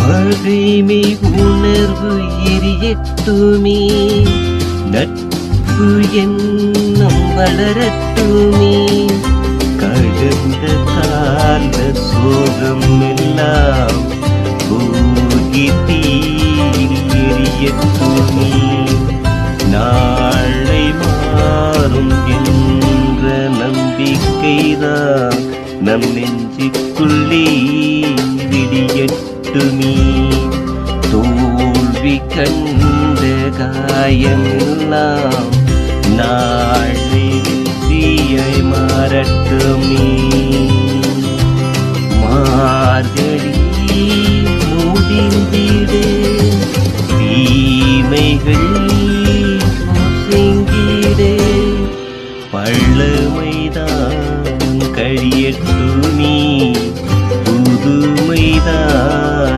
பகைமை உணர்வு எரியட்டுமே, நட்பு என்னும் வளரட்டுமே. கடந்த கால சோகம் எல்லாம் போகி தீயில் எரியட்டுமே. நாளை மாறும் என்ற நம்பிக்கைதான் நம் நெஞ்சுக்குள்ளே விடியட்டுமே. தோல்வி கண்ட காயமெல்லாம் நாளை வெற்றியாய் மாறட்டுமே. மார்கழி